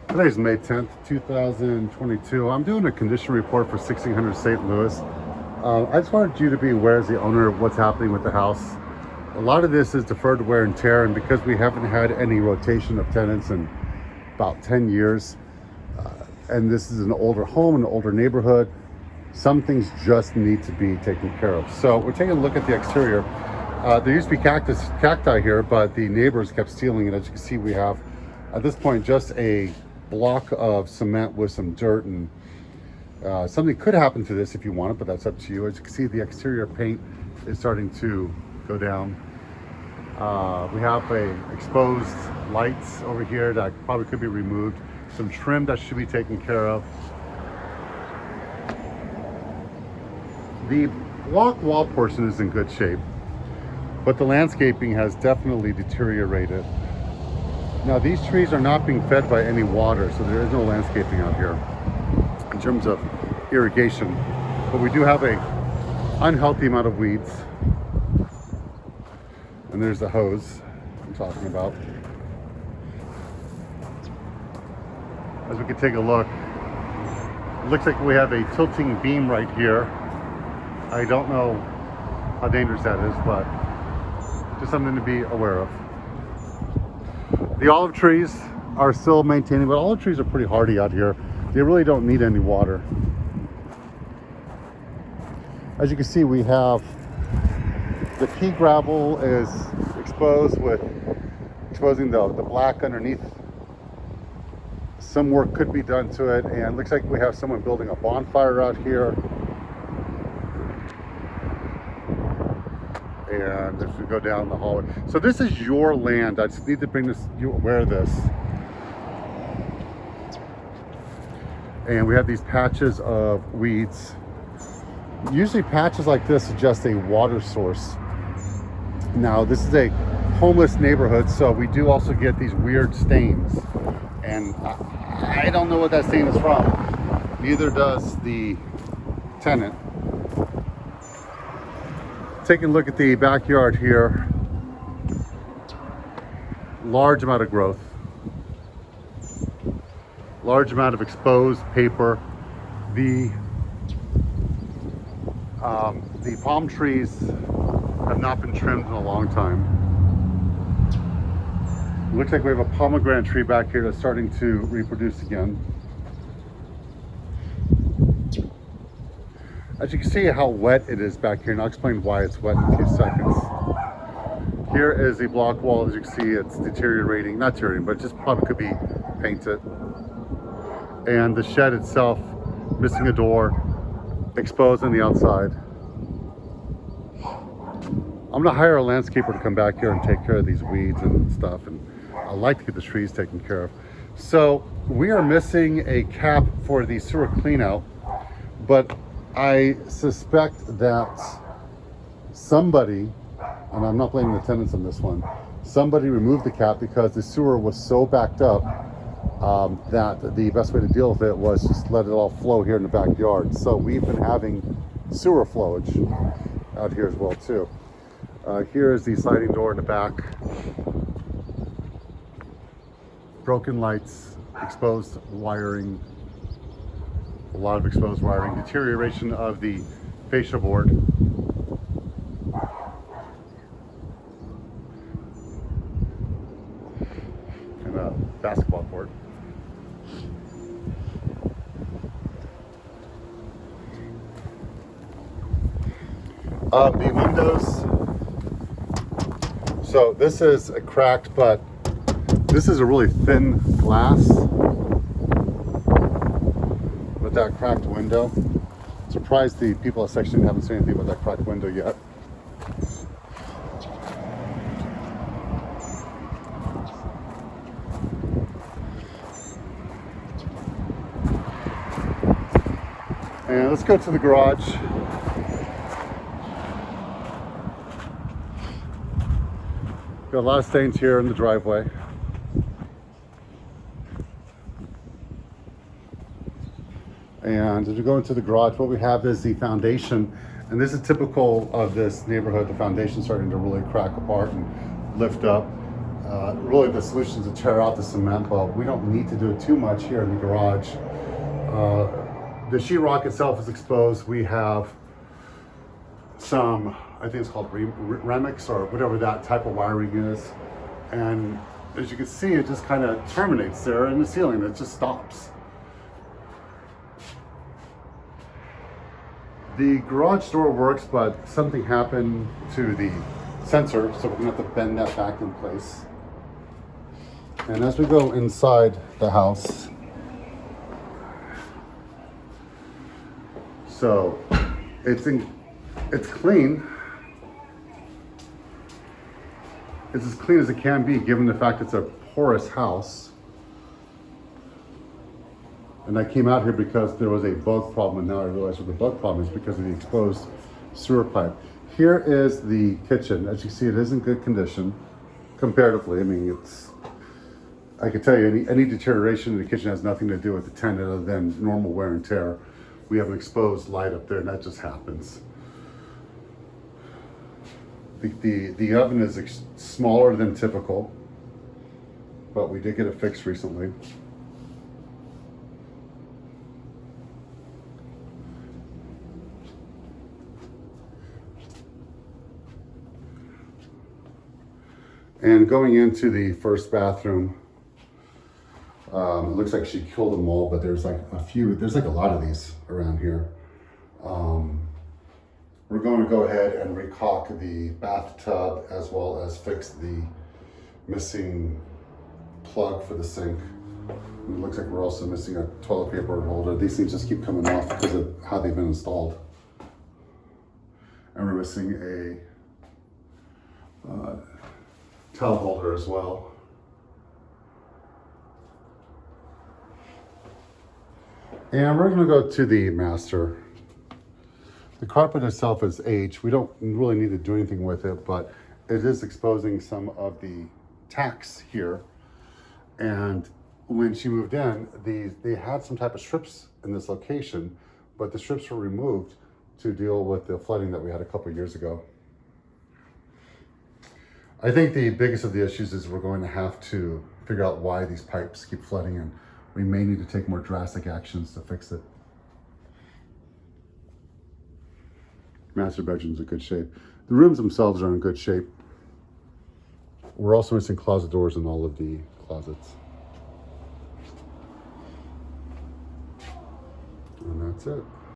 Today's May 10th, 2022. I'm doing a condition report for 1600 St. Louis. I just wanted you to be aware as the owner of what's happening with the house. A lot of this is deferred wear and tear, and because we haven't had any rotation of tenants in about 10 years, and this is an older home, an older neighborhood, some things just need to be taken care of. So we're taking a look at the exterior. There used to be cacti here, but the neighbors kept stealing it. As you can see, we have at this point just a block of cement with some dirt, and something could happen to this if you want it, but that's up to you. As you can see, the exterior paint is starting to go down. We have exposed lights over here that probably could be removed, some trim that should be taken care of. The block wall portion is in good shape, but the landscaping has definitely deteriorated. Now, these trees are not being fed by any water, so there is no landscaping out here in terms of irrigation, but we do have a unhealthy amount of weeds. And there's the hose I'm talking about. As we can take a look, it looks like we have a tilting beam right here. I don't know how dangerous that is, but just something to be aware of. The olive trees are still maintaining, but olive trees are pretty hardy out here. They really don't need any water. As you can see, we have the pea gravel is exposed with exposing the black underneath. Some work could be done to it, and it looks like we have someone building a bonfire out here. And if we go down the hallway, so this is your land. I just need to bring you aware of this. And we have these patches of weeds. Usually patches like this suggest a water source. Now, this is a homeless neighborhood, so we do also get these weird stains, and I don't know what that stain is from. Neither does the tenant. Taking a look at the backyard here, large amount of growth, large amount of exposed paper. The palm trees have not been trimmed in a long time. It looks like we have a pomegranate tree back here that's starting to reproduce again. As you can see how wet it is back here, and I'll explain why it's wet in a few seconds. Here is the block wall. As you can see, it's deteriorating, not deteriorating, but it just probably could be painted. And the shed itself, missing a door, exposed on the outside. I'm gonna hire a landscaper to come back here and take care of these weeds and stuff, and I like to get the trees taken care of. So we are missing a cap for the sewer clean out, but I suspect that somebody, and I'm not blaming the tenants on this one, somebody removed the cap because the sewer was so backed up that the best way to deal with it was just let it all flow here in the backyard. So we've been having sewer flowage out here as well too. Here is the sliding door in the back. Broken lights, exposed wiring, a lot of exposed wiring, deterioration of the fascia board. And a basketball court. The windows. So this is a cracked, but this is a really thin glass with that cracked window. Surprised the people at section haven't said anything about that cracked window yet. And let's go to the garage. Got a lot of stains here in the driveway. And as we go into the garage, what we have is the foundation. And this is typical of this neighborhood. The foundation starting to really crack apart and lift up. Really the solution is to tear out the cement, but we don't need to do it too much here in the garage. The sheetrock itself is exposed. We have some, I think it's called Remix or whatever that type of wiring is. And as you can see, it just kind of terminates there in the ceiling. It just stops. The garage door works, but something happened to the sensor, so we're gonna have to bend that back in place. And as we go inside the house, so it's clean. It's as clean as it can be, given the fact it's a porous house. And I came out here because there was a bug problem, and now I realize what the bug problem is because of the exposed sewer pipe. Here is the kitchen. As you see, it is in good condition, comparatively. I mean, I can tell you, any deterioration in the kitchen has nothing to do with the tenant other than normal wear and tear. We have an exposed light up there, and that just happens. The oven is smaller than typical, but we did get it fixed recently. And going into the first bathroom, it looks like she killed them all, but there's like a lot of these around here. We're going to go ahead and recaulk the bathtub as well as fix the missing plug for the sink. And it looks like we're also missing a toilet paper holder. These things just keep coming off because of how they've been installed. And we're missing a towel holder as well. And we're going to go to the master. The carpet itself is aged. We don't really need to do anything with it, but it is exposing some of the tacks here. And when she moved in, they had some type of strips in this location, but the strips were removed to deal with the flooding that we had a couple of years ago. I think the biggest of the issues is we're going to have to figure out why these pipes keep flooding, and we may need to take more drastic actions to fix it. Master bedroom's in good shape. The rooms themselves are in good shape. We're also missing closet doors in all of the closets. And that's it.